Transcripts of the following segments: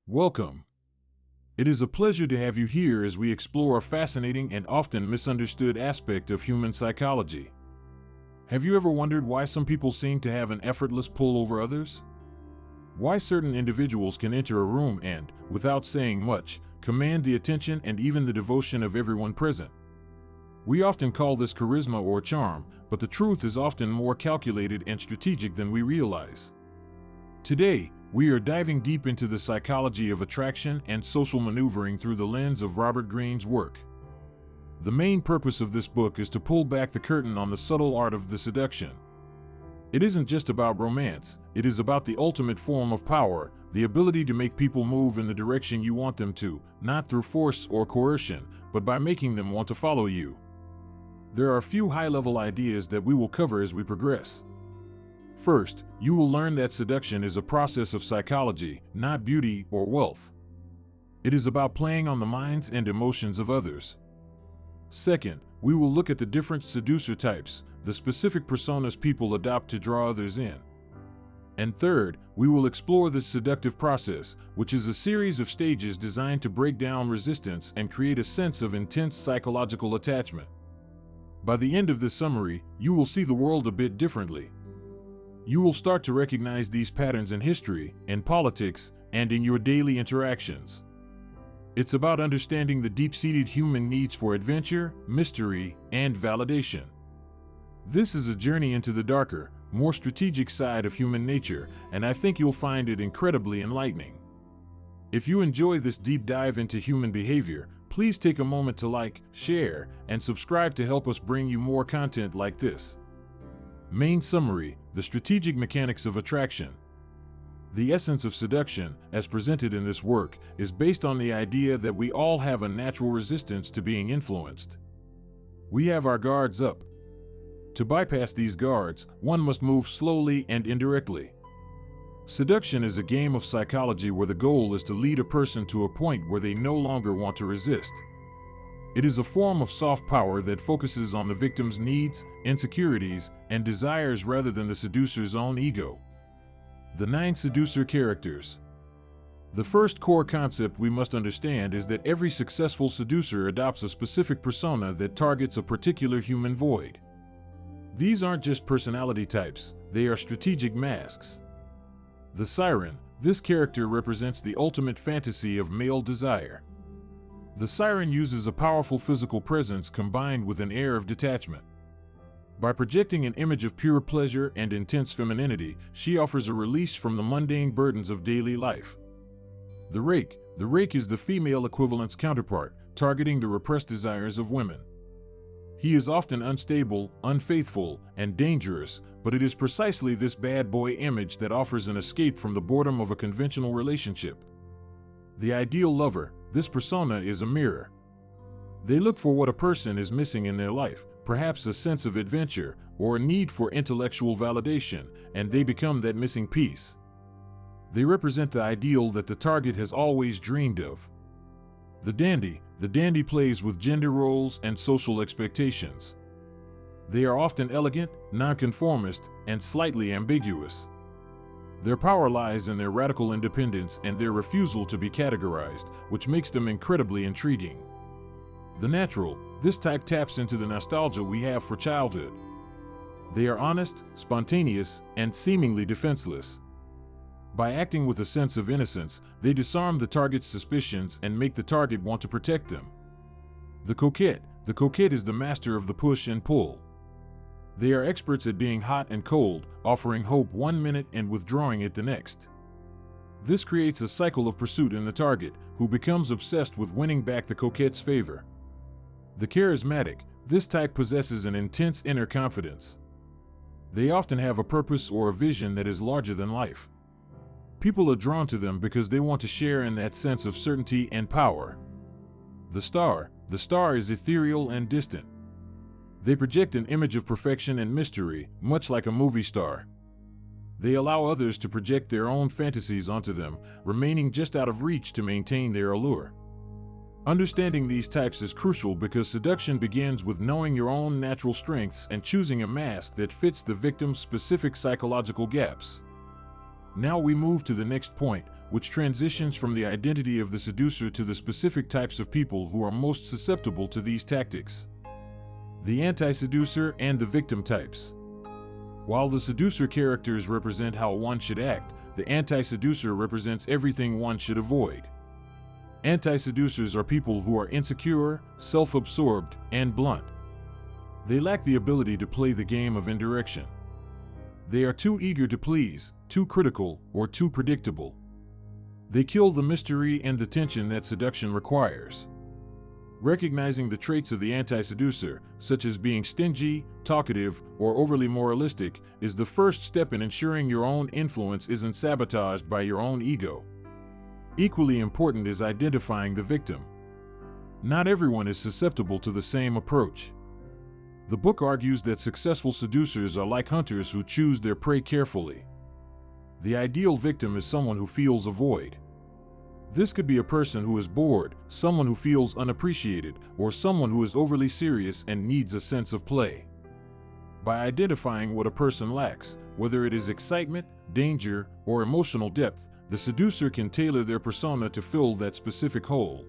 Welcome. It is a pleasure to have you here as we explore a fascinating and often misunderstood aspect of human psychology. Have you ever wondered why some people seem to have an effortless pull over others? Why certain individuals can enter a room and, without saying much, command the attention and even the devotion of everyone present? We often call this charisma or charm, but the truth is often more calculated and strategic than we realize. Today, we are diving deep into the psychology of attraction and social maneuvering through the lens of Robert Greene's work. The main purpose of this book is to pull back the curtain on the subtle art of the seduction. It isn't just about romance, it is about the ultimate form of power, the ability to make people move in the direction you want them to, not through force or coercion, but by making them want to follow you. There are a few high-level ideas that we will cover as we progress. First, you will learn that seduction is a process of psychology, not beauty or wealth. It is about playing on the minds and emotions of others. Second, we will look at the different seducer types, the specific personas people adopt to draw others in. And third, we will explore this seductive process, which is a series of stages designed to break down resistance and create a sense of intense psychological attachment. By the end of this summary, you will see the world a bit differently. You will start to recognize these patterns in history, in politics, and in your daily interactions. It's about understanding the deep-seated human needs for adventure, mystery, and validation. This is a journey into the darker, more strategic side of human nature, and I think you'll find it incredibly enlightening. If you enjoy this deep dive into human behavior, please take a moment to like, share, and subscribe to help us bring you more content like this. Main summary: the strategic mechanics of attraction. The essence of seduction, as presented in this work, is based on the idea that we all have a natural resistance to being influenced. We have our guards up. To bypass these guards, one must move slowly and indirectly. Seduction is a game of psychology where the goal is to lead a person to a point where they no longer want to resist. It is a form of soft power that focuses on the victim's needs, insecurities, and desires rather than the seducer's own ego. The 9 seducer characters. The first core concept we must understand is that every successful seducer adopts a specific persona that targets a particular human void. These aren't just personality types, they are strategic masks. The Siren, this character represents the ultimate fantasy of male desire. The Siren uses a powerful physical presence combined with an air of detachment. By projecting an image of pure pleasure and intense femininity, she offers a release from the mundane burdens of daily life. The Rake is the female equivalent's counterpart, targeting the repressed desires of women. He is often unstable, unfaithful, and dangerous, but it is precisely this bad boy image that offers an escape from the boredom of a conventional relationship. The Ideal Lover, this persona is a mirror. They look for what a person is missing in their life, perhaps a sense of adventure or a need for intellectual validation, and they become that missing piece. They represent the ideal that the target has always dreamed of. The Dandy plays with gender roles and social expectations. They are often elegant, nonconformist, and slightly ambiguous. Their power lies in their radical independence and their refusal to be categorized, which makes them incredibly intriguing. The Natural, this type taps into the nostalgia we have for childhood. They are honest, spontaneous, and seemingly defenseless. By acting with a sense of innocence, they disarm the target's suspicions and make the target want to protect them. The Coquette is the master of the push and pull. They are experts at being hot and cold, offering hope one minute and withdrawing it the next. This creates a cycle of pursuit in the target, who becomes obsessed with winning back the coquette's favor. The Charismatic, this type possesses an intense inner confidence. They often have a purpose or a vision that is larger than life. People are drawn to them because they want to share in that sense of certainty and power. The Star is ethereal and distant. They project an image of perfection and mystery, much like a movie star. They allow others to project their own fantasies onto them, remaining just out of reach to maintain their allure. Understanding these types is crucial because seduction begins with knowing your own natural strengths and choosing a mask that fits the victim's specific psychological gaps. Now we move to the next point, which transitions from the identity of the seducer to the specific types of people who are most susceptible to these tactics. The anti-seducer and the victim types. While the seducer characters represent how one should act, the anti-seducer represents everything one should avoid. Anti-seducers are people who are insecure, self-absorbed, and blunt. They lack the ability to play the game of indirection. They are too eager to please, too critical, or too predictable. They kill the mystery and the tension that seduction requires. Recognizing the traits of the anti-seducer, such as being stingy, talkative, or overly moralistic, is the first step in ensuring your own influence isn't sabotaged by your own ego. Equally important is identifying the victim. Not everyone is susceptible to the same approach. The book argues that successful seducers are like hunters who choose their prey carefully. The ideal victim is someone who feels a void. This could be a person who is bored, someone who feels unappreciated, or someone who is overly serious and needs a sense of play. By identifying what a person lacks, whether it is excitement, danger, or emotional depth, the seducer can tailor their persona to fill that specific hole.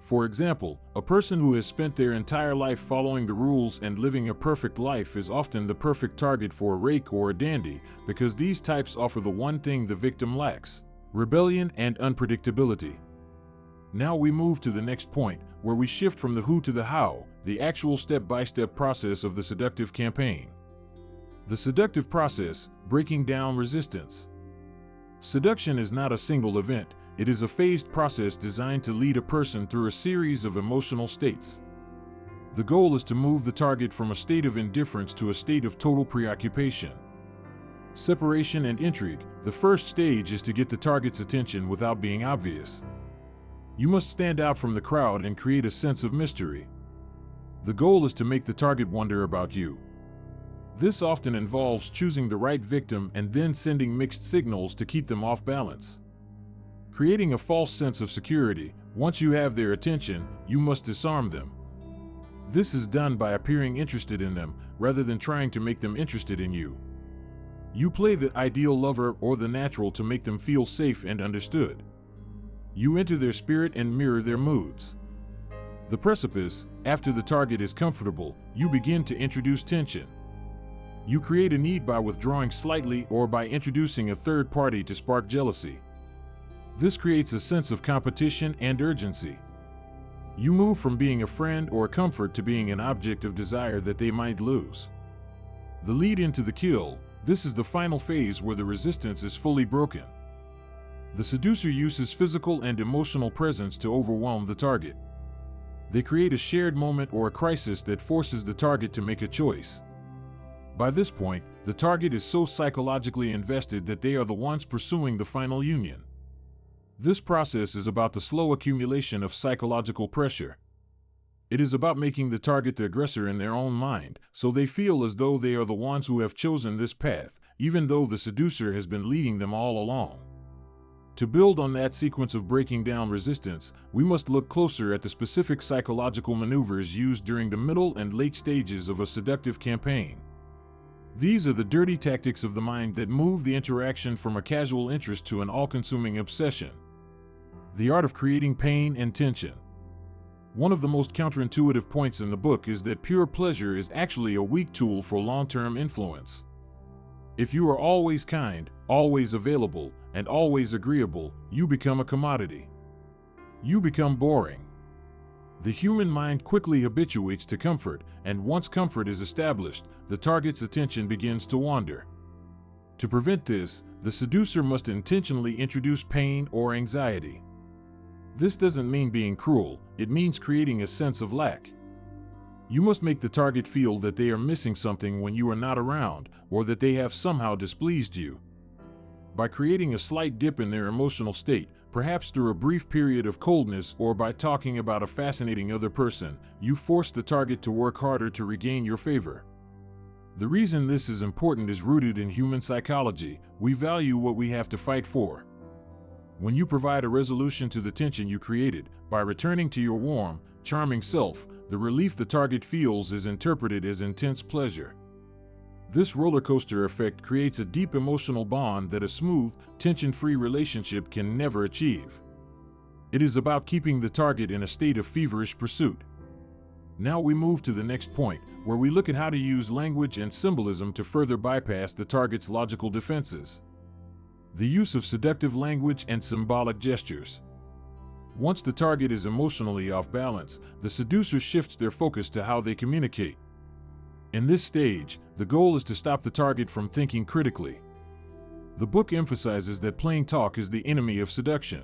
For example, a person who has spent their entire life following the rules and living a perfect life is often the perfect target for a rake or a dandy, because these types offer the one thing the victim lacks: rebellion and unpredictability. Now we move to the next point, where we shift from the who to the how, the actual step-by-step process of the seductive campaign. The seductive process, breaking down resistance. Seduction is not a single event. It is a phased process designed to lead a person through a series of emotional states. The goal is to move the target from a state of indifference to a state of total preoccupation. Separation and intrigue. The first stage is to get the target's attention without being obvious. You must stand out from the crowd and create a sense of mystery. The goal is to make the target wonder about you. This often involves choosing the right victim and then sending mixed signals to keep them off balance. Creating a false sense of security. Once you have their attention, you must disarm them. This is done by appearing interested in them, rather than trying to make them interested in you. You play the ideal lover or the natural to make them feel safe and understood. You enter their spirit and mirror their moods. The precipice. After the target is comfortable, you begin to introduce tension. You create a need by withdrawing slightly or by introducing a third party to spark jealousy. This creates a sense of competition and urgency. You move from being a friend or a comfort to being an object of desire that they might lose. The lead into the kill. This is the final phase where the resistance is fully broken. The seducer uses physical and emotional presence to overwhelm the target. They create a shared moment or a crisis that forces the target to make a choice. By this point, the target is so psychologically invested that they are the ones pursuing the final union. This process is about the slow accumulation of psychological pressure. It is about making the target the aggressor in their own mind, so they feel as though they are the ones who have chosen this path, even though the seducer has been leading them all along. To build on that sequence of breaking down resistance, we must look closer at the specific psychological maneuvers used during the middle and late stages of a seductive campaign. These are the dirty tactics of the mind that move the interaction from a casual interest to an all-consuming obsession. The art of creating pain and tension. One of the most counterintuitive points in the book is that pure pleasure is actually a weak tool for long-term influence. If you are always kind, always available, and always agreeable, you become a commodity. You become boring. The human mind quickly habituates to comfort, and once comfort is established, the target's attention begins to wander. To prevent this, the seducer must intentionally introduce pain or anxiety. This doesn't mean being cruel, it means creating a sense of lack. You must make the target feel that they are missing something when you are not around, or that they have somehow displeased you. By creating a slight dip in their emotional state, perhaps through a brief period of coldness or by talking about a fascinating other person, you force the target to work harder to regain your favor. The reason this is important is rooted in human psychology. We value what we have to fight for. When you provide a resolution to the tension you created, by returning to your warm, charming self, the relief the target feels is interpreted as intense pleasure. This roller coaster effect creates a deep emotional bond that a smooth, tension-free relationship can never achieve. It is about keeping the target in a state of feverish pursuit. Now we move to the next point, where we look at how to use language and symbolism to further bypass the target's logical defenses. The use of seductive language and symbolic gestures. Once the target is emotionally off balance, the seducer shifts their focus to how they communicate. In this stage, the goal is to stop the target from thinking critically. The book emphasizes that plain talk is the enemy of seduction.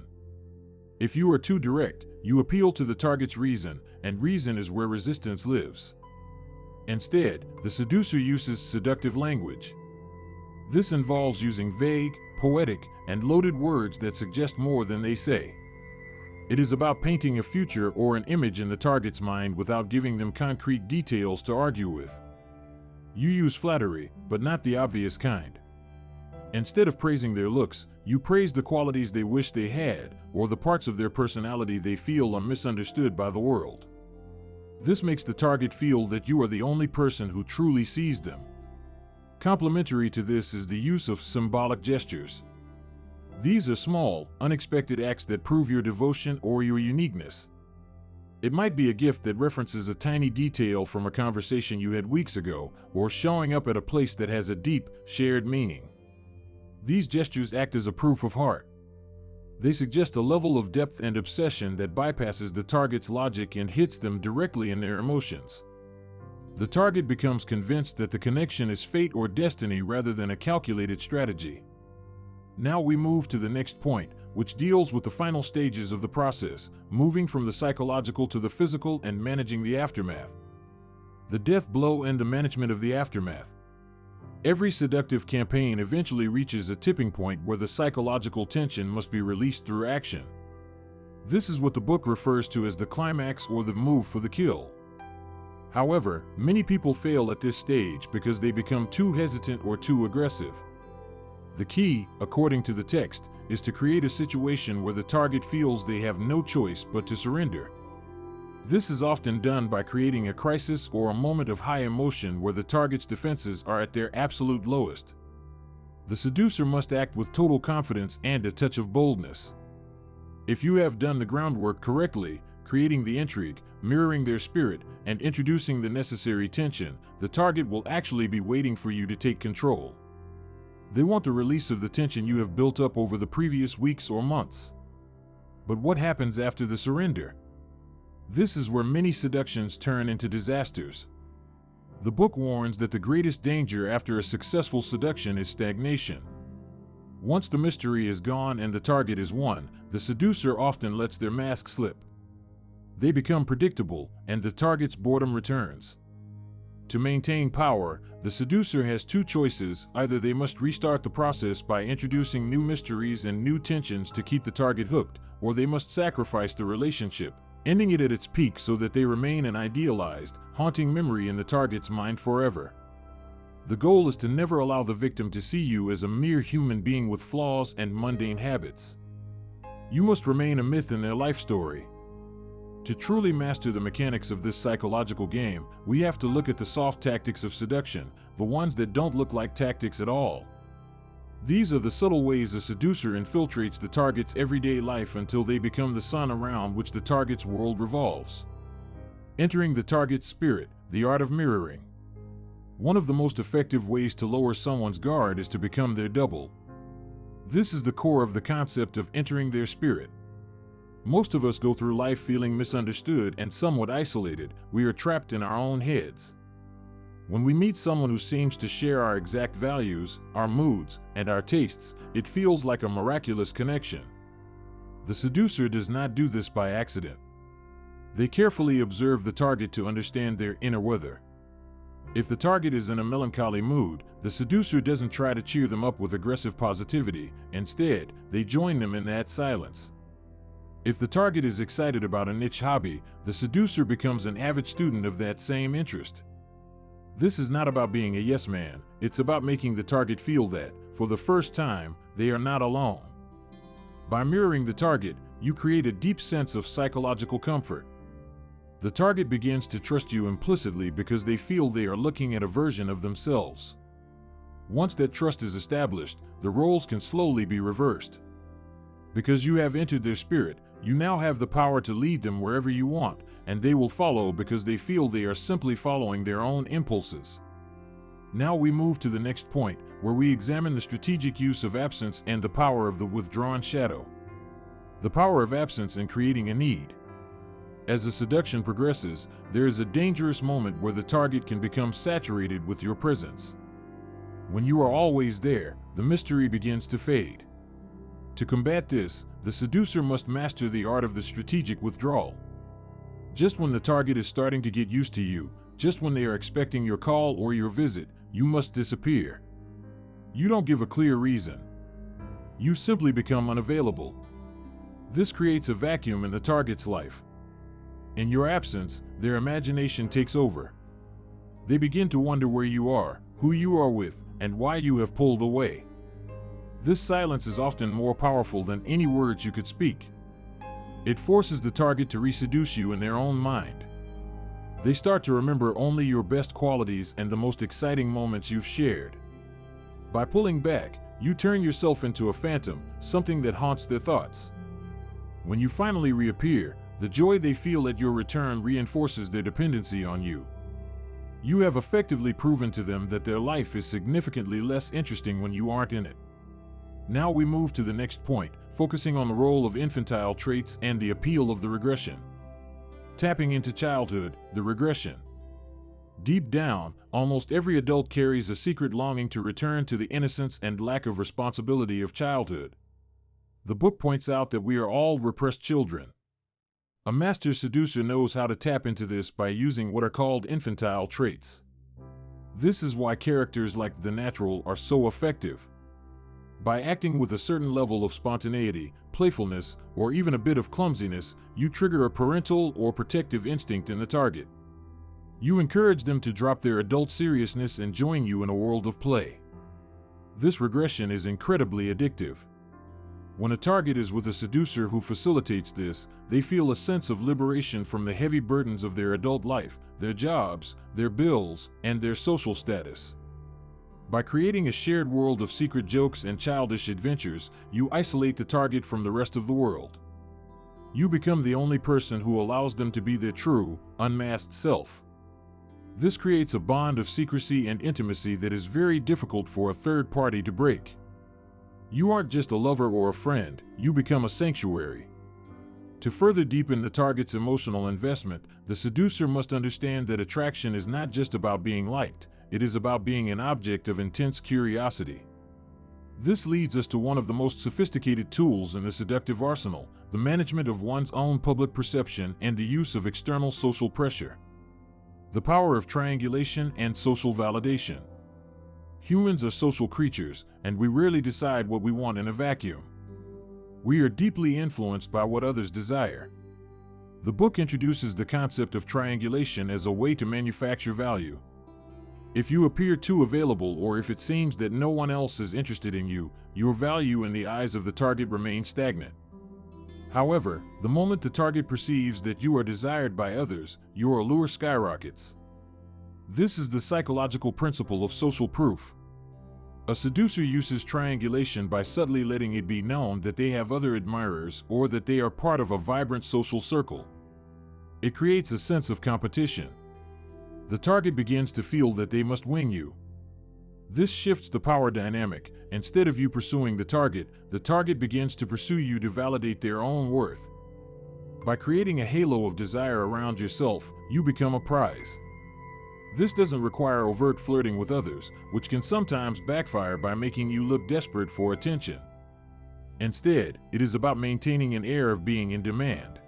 If you are too direct, you appeal to the target's reason, and reason is where resistance lives. Instead, the seducer uses seductive language. This involves using vague, poetic, and loaded words that suggest more than they say. It is about painting a future or an image in the target's mind without giving them concrete details to argue with. You use flattery, but not the obvious kind. Instead of praising their looks, you praise the qualities they wish they had, or the parts of their personality they feel are misunderstood by the world. This makes the target feel that you are the only person who truly sees them. Complementary to this is the use of symbolic gestures. These are small, unexpected acts that prove your devotion or your uniqueness. It might be a gift that references a tiny detail from a conversation you had weeks ago, or showing up at a place that has a deep, shared meaning. These gestures act as a proof of heart. They suggest a level of depth and obsession that bypasses the target's logic and hits them directly in their emotions. The target becomes convinced that the connection is fate or destiny rather than a calculated strategy. Now we move to the next point, which deals with the final stages of the process, moving from the psychological to the physical and managing the aftermath. The death blow and the management of the aftermath. Every seductive campaign eventually reaches a tipping point where the psychological tension must be released through action. This is what the book refers to as the climax or the move for the kill. However, many people fail at this stage because they become too hesitant or too aggressive. The key, according to the text, is to create a situation where the target feels they have no choice but to surrender. This is often done by creating a crisis or a moment of high emotion where the target's defenses are at their absolute lowest. The seducer must act with total confidence and a touch of boldness. If you have done the groundwork correctly, creating the intrigue, mirroring their spirit, and introducing the necessary tension, the target will actually be waiting for you to take control. They want the release of the tension you have built up over the previous weeks or months. But what happens after the surrender? This is where many seductions turn into disasters. The book warns that the greatest danger after a successful seduction is stagnation. Once the mystery is gone and the target is won, the seducer often lets their mask slip. They become predictable, and the target's boredom returns. To maintain power, the seducer has two choices: either they must restart the process by introducing new mysteries and new tensions to keep the target hooked, or they must sacrifice the relationship, ending it at its peak so that they remain an idealized, haunting memory in the target's mind forever. The goal is to never allow the victim to see you as a mere human being with flaws and mundane habits. You must remain a myth in their life story. To truly master the mechanics of this psychological game, we have to look at the soft tactics of seduction, the ones that don't look like tactics at all. These are the subtle ways a seducer infiltrates the target's everyday life until they become the sun around which the target's world revolves. Entering the target's spirit, the art of mirroring. One of the most effective ways to lower someone's guard is to become their double. This is the core of the concept of entering their spirit. Most of us go through life feeling misunderstood and somewhat isolated. We are trapped in our own heads. When we meet someone who seems to share our exact values, our moods, and our tastes, it feels like a miraculous connection. The seducer does not do this by accident. They carefully observe the target to understand their inner weather. If the target is in a melancholy mood, the seducer doesn't try to cheer them up with aggressive positivity. Instead, they join them in that silence. If the target is excited about a niche hobby, the seducer becomes an avid student of that same interest. This is not about being a yes man, it's about making the target feel that, for the first time, they are not alone. By mirroring the target, you create a deep sense of psychological comfort. The target begins to trust you implicitly because they feel they are looking at a version of themselves. Once that trust is established, the roles can slowly be reversed. Because you have entered their spirit, you now have the power to lead them wherever you want, and they will follow because they feel they are simply following their own impulses. Now we move to the next point, where we examine the strategic use of absence and the power of the withdrawn shadow. The power of absence in creating a need. As the seduction progresses, there is a dangerous moment where the target can become saturated with your presence. When you are always there, the mystery begins to fade. To combat this, the seducer must master the art of the strategic withdrawal. Just when the target is starting to get used to you, just when they are expecting your call or your visit, you must disappear. You don't give a clear reason. You simply become unavailable. This creates a vacuum in the target's life. In your absence, their imagination takes over. They begin to wonder where you are, who you are with, and why you have pulled away. This silence is often more powerful than any words you could speak. It forces the target to reseduce you in their own mind. They start to remember only your best qualities and the most exciting moments you've shared. By pulling back, you turn yourself into a phantom, something that haunts their thoughts. When you finally reappear, the joy they feel at your return reinforces their dependency on you. You have effectively proven to them that their life is significantly less interesting when you aren't in it. Now we move to the next point, focusing on the role of infantile traits and the appeal of the regression. Tapping into childhood, the regression. Deep down, almost every adult carries a secret longing to return to the innocence and lack of responsibility of childhood. The book points out that we are all repressed children. A master seducer knows how to tap into this by using what are called infantile traits. This is why characters like The Natural are so effective. By acting with a certain level of spontaneity, playfulness, or even a bit of clumsiness, you trigger a parental or protective instinct in the target. You encourage them to drop their adult seriousness and join you in a world of play. This regression is incredibly addictive. When a target is with a seducer who facilitates this, they feel a sense of liberation from the heavy burdens of their adult life, their jobs, their bills, and their social status. By creating a shared world of secret jokes and childish adventures, you isolate the target from the rest of the world. You become the only person who allows them to be their true, unmasked self. This creates a bond of secrecy and intimacy that is very difficult for a third party to break. You aren't just a lover or a friend, you become a sanctuary. To further deepen the target's emotional investment, the seducer must understand that attraction is not just about being liked, it is about being an object of intense curiosity. This leads us to one of the most sophisticated tools in the seductive arsenal, the management of one's own public perception and the use of external social pressure. The power of triangulation and social validation. Humans are social creatures, and we rarely decide what we want in a vacuum. We are deeply influenced by what others desire. The book introduces the concept of triangulation as a way to manufacture value. If you appear too available or if it seems that no one else is interested in you, your value in the eyes of the target remains stagnant. However, the moment the target perceives that you are desired by others, your allure skyrockets. This is the psychological principle of social proof. A seducer uses triangulation by subtly letting it be known that they have other admirers or that they are part of a vibrant social circle. It creates a sense of competition. The target begins to feel that they must wing you. This shifts the power dynamic. Instead of you pursuing the target begins to pursue you to validate their own worth. By creating a halo of desire around yourself, you become a prize. This doesn't require overt flirting with others, which can sometimes backfire by making you look desperate for attention. Instead, it is about maintaining an air of being in demand.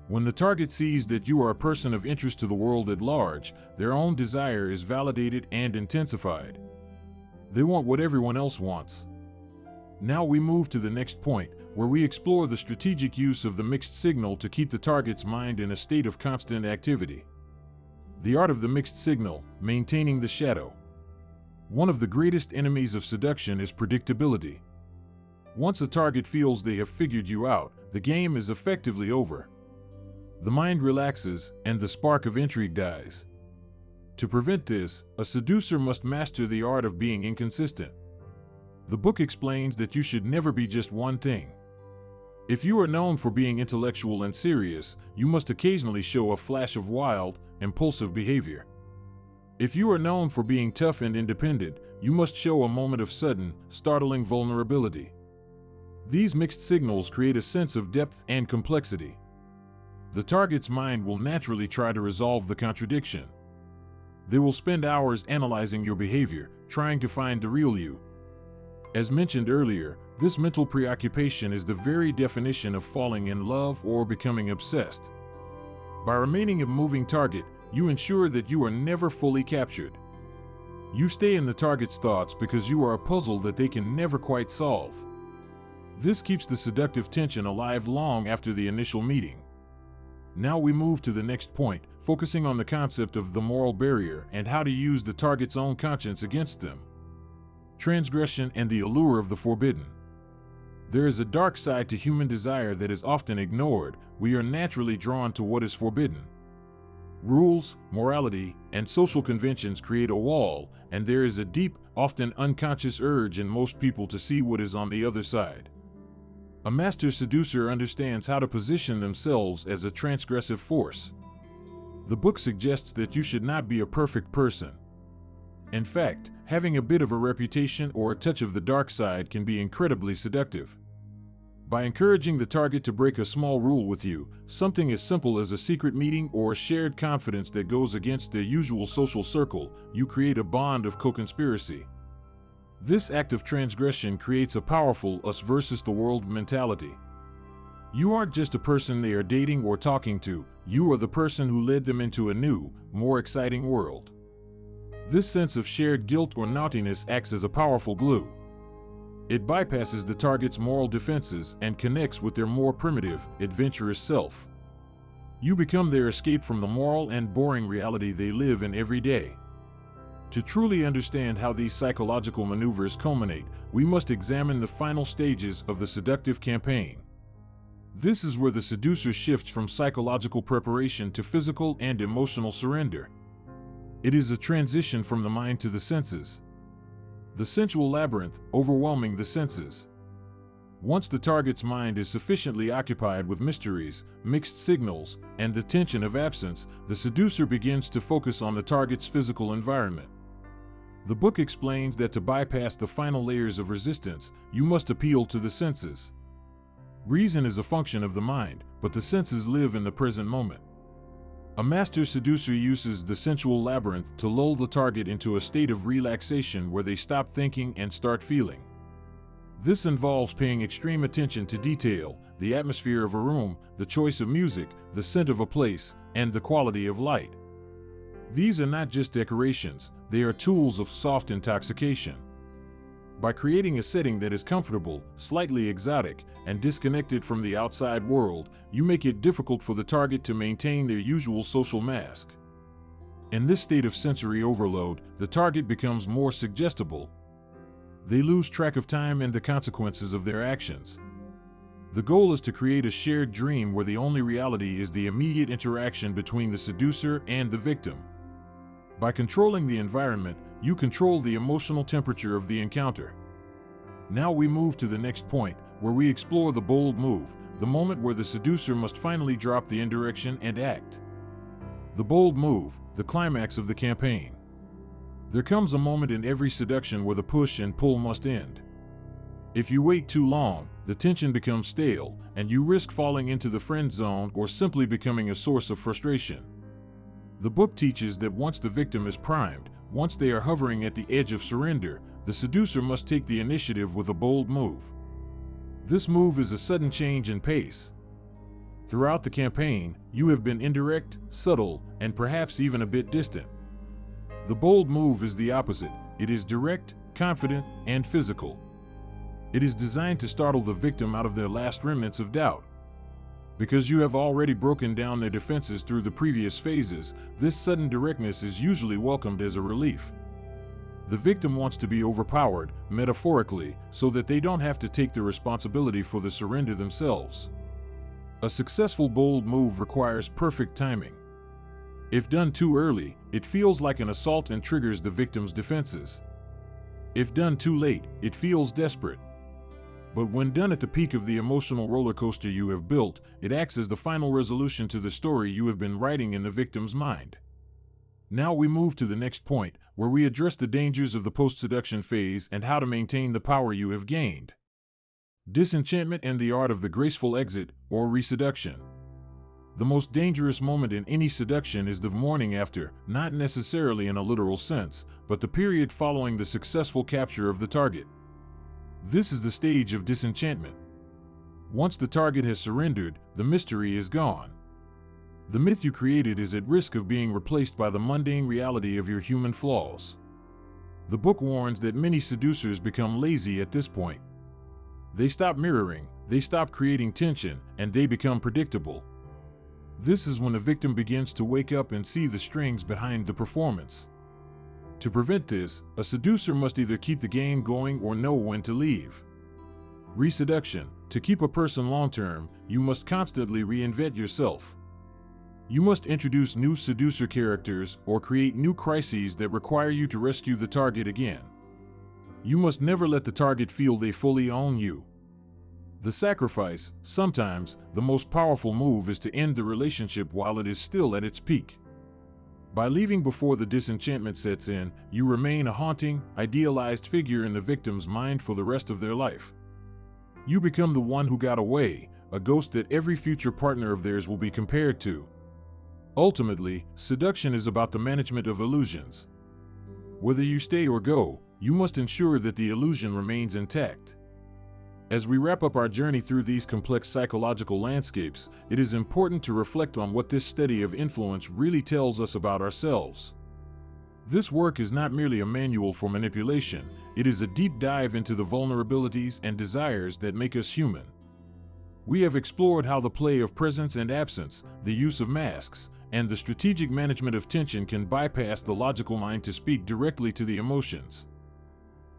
When the target sees that you are a person of interest to the world at large, their own desire is validated and intensified. They want what everyone else wants. Now we move to the next point, where we explore the strategic use of the mixed signal to keep the target's mind in a state of constant activity. The art of the mixed signal, maintaining the shadow. One of the greatest enemies of seduction is predictability. Once a target feels they have figured you out, the game is effectively over. The mind relaxes, and the spark of intrigue dies. To prevent this, a seducer must master the art of being inconsistent. The book explains that you should never be just one thing. If you are known for being intellectual and serious, you must occasionally show a flash of wild, impulsive behavior. If you are known for being tough and independent, you must show a moment of sudden, startling vulnerability. These mixed signals create a sense of depth and complexity. The target's mind will naturally try to resolve the contradiction. They will spend hours analyzing your behavior, trying to find the real you. As mentioned earlier, this mental preoccupation is the very definition of falling in love or becoming obsessed. By remaining a moving target, you ensure that you are never fully captured. You stay in the target's thoughts because you are a puzzle that they can never quite solve. This keeps the seductive tension alive long after the initial meeting. Now we move to the next point, focusing on the concept of the moral barrier and how to use the target's own conscience against them. Transgression and the allure of the forbidden. There is a dark side to human desire that is often ignored. We are naturally drawn to what is forbidden. Rules, morality, and social conventions create a wall, and there is a deep, often unconscious urge in most people to see what is on the other side. A master seducer understands how to position themselves as a transgressive force. The book suggests that you should not be a perfect person. In fact, having a bit of a reputation or a touch of the dark side can be incredibly seductive. By encouraging the target to break a small rule with you, something as simple as a secret meeting or a shared confidence that goes against their usual social circle, you create a bond of co-conspiracy. This act of transgression creates a powerful us versus the world mentality. You aren't just a person they are dating or talking to, you are the person who led them into a new, more exciting world. This sense of shared guilt or naughtiness acts as a powerful glue. It bypasses the target's moral defenses and connects with their more primitive, adventurous self. You become their escape from the moral and boring reality they live in every day. To truly understand how these psychological maneuvers culminate, we must examine the final stages of the seductive campaign. This is where the seducer shifts from psychological preparation to physical and emotional surrender. It is a transition from the mind to the senses. The sensual labyrinth, overwhelming the senses. Once the target's mind is sufficiently occupied with mysteries, mixed signals, and the tension of absence, the seducer begins to focus on the target's physical environment. The book explains that to bypass the final layers of resistance, you must appeal to the senses. Reason is a function of the mind, but the senses live in the present moment. A master seducer uses the sensual labyrinth to lull the target into a state of relaxation where they stop thinking and start feeling. This involves paying extreme attention to detail, the atmosphere of a room, the choice of music, the scent of a place, and the quality of light. These are not just decorations, they are tools of soft intoxication. By creating a setting that is comfortable, slightly exotic, and disconnected from the outside world, you make it difficult for the target to maintain their usual social mask. In this state of sensory overload, the target becomes more suggestible. They lose track of time and the consequences of their actions. The goal is to create a shared dream where the only reality is the immediate interaction between the seducer and the victim. By controlling the environment, you control the emotional temperature of the encounter. Now we move to the next point, where we explore the bold move, the moment where the seducer must finally drop the indirection and act. The bold move, the climax of the campaign. There comes a moment in every seduction where the push and pull must end. If you wait too long, the tension becomes stale, and you risk falling into the friend zone or simply becoming a source of frustration. The book teaches that once the victim is primed, once they are hovering at the edge of surrender, the seducer must take the initiative with a bold move. This move is a sudden change in pace. Throughout the campaign, you have been indirect, subtle, and perhaps even a bit distant. The bold move is the opposite. It is direct, confident, and physical. It is designed to startle the victim out of their last remnants of doubt. Because you have already broken down their defenses through the previous phases, this sudden directness is usually welcomed as a relief. The victim wants to be overpowered, metaphorically, so that they don't have to take the responsibility for the surrender themselves. A successful bold move requires perfect timing. If done too early, it feels like an assault and triggers the victim's defenses. If done too late, it feels desperate. But when done at the peak of the emotional roller coaster you have built, it acts as the final resolution to the story you have been writing in the victim's mind. Now we move to the next point, where we address the dangers of the post-seduction phase and how to maintain the power you have gained. Disenchantment and the art of the graceful exit, or reseduction. The most dangerous moment in any seduction is the morning after, not necessarily in a literal sense, but the period following the successful capture of the target. This is the stage of disenchantment. Once the target has surrendered, the mystery is gone. The myth you created is at risk of being replaced by the mundane reality of your human flaws. The book warns that many seducers become lazy at this point. They stop mirroring, they stop creating tension, and they become predictable. This is when the victim begins to wake up and see the strings behind the performance. To prevent this, a seducer must either keep the game going or know when to leave. Reseduction. To keep a person long-term, you must constantly reinvent yourself. You must introduce new seducer characters or create new crises that require you to rescue the target again. You must never let the target feel they fully own you. The sacrifice, sometimes, the most powerful move is to end the relationship while it is still at its peak. By leaving before the disenchantment sets in, you remain a haunting, idealized figure in the victim's mind for the rest of their life. You become the one who got away, a ghost that every future partner of theirs will be compared to. Ultimately, seduction is about the management of illusions. Whether you stay or go, you must ensure that the illusion remains intact. As we wrap up our journey through these complex psychological landscapes, it is important to reflect on what this study of influence really tells us about ourselves. This work is not merely a manual for manipulation, it is a deep dive into the vulnerabilities and desires that make us human. We have explored how the play of presence and absence, the use of masks, and the strategic management of tension can bypass the logical mind to speak directly to the emotions.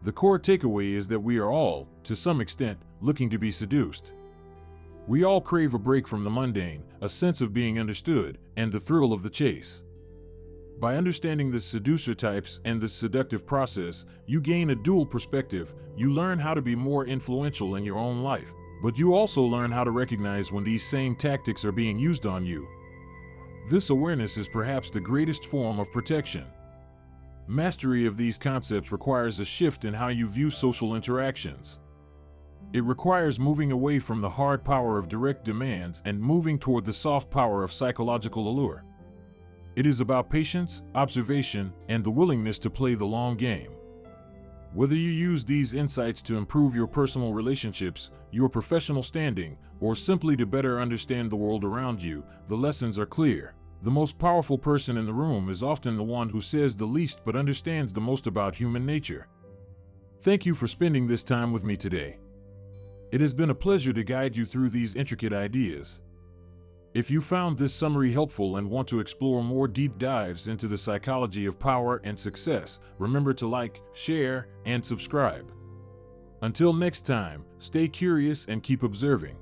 The core takeaway is that we are all, to some extent, looking to be seduced. We all crave a break from the mundane, a sense of being understood, and the thrill of the chase. By understanding the seducer types and the seductive process, you gain a dual perspective. You learn how to be more influential in your own life, but you also learn how to recognize when these same tactics are being used on you. This awareness is perhaps the greatest form of protection. Mastery of these concepts requires a shift in how you view social interactions. It requires moving away from the hard power of direct demands and moving toward the soft power of psychological allure. It is about patience, observation, and the willingness to play the long game. Whether you use these insights to improve your personal relationships, your professional standing, or simply to better understand the world around you, the lessons are clear. The most powerful person in the room is often the one who says the least but understands the most about human nature. Thank you for spending this time with me today. It has been a pleasure to guide you through these intricate ideas. If you found this summary helpful and want to explore more deep dives into the psychology of power and success, remember to like, share, and subscribe. Until next time, stay curious and keep observing.